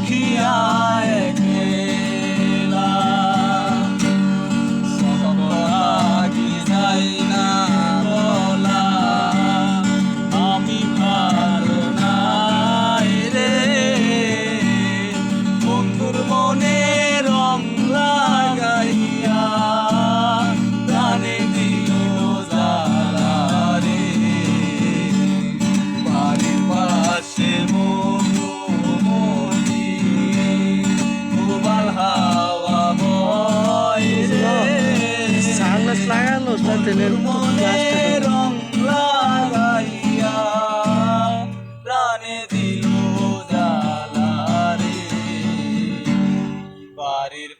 রাখিয়া একলা সকলা কি যাই না বলা আমি ভালো নাই রে বন্ধুর মনে রং লাগাইয়া প্রাণে দিল জ্বালা রে বাড়ির পাশে মধুমতি প্রবাল হাওয়া বয় রে সানগ্লাস লাগানো তেলের রং লাগাইয়া প্রাণে দিল জ্বালা রে বাড়ির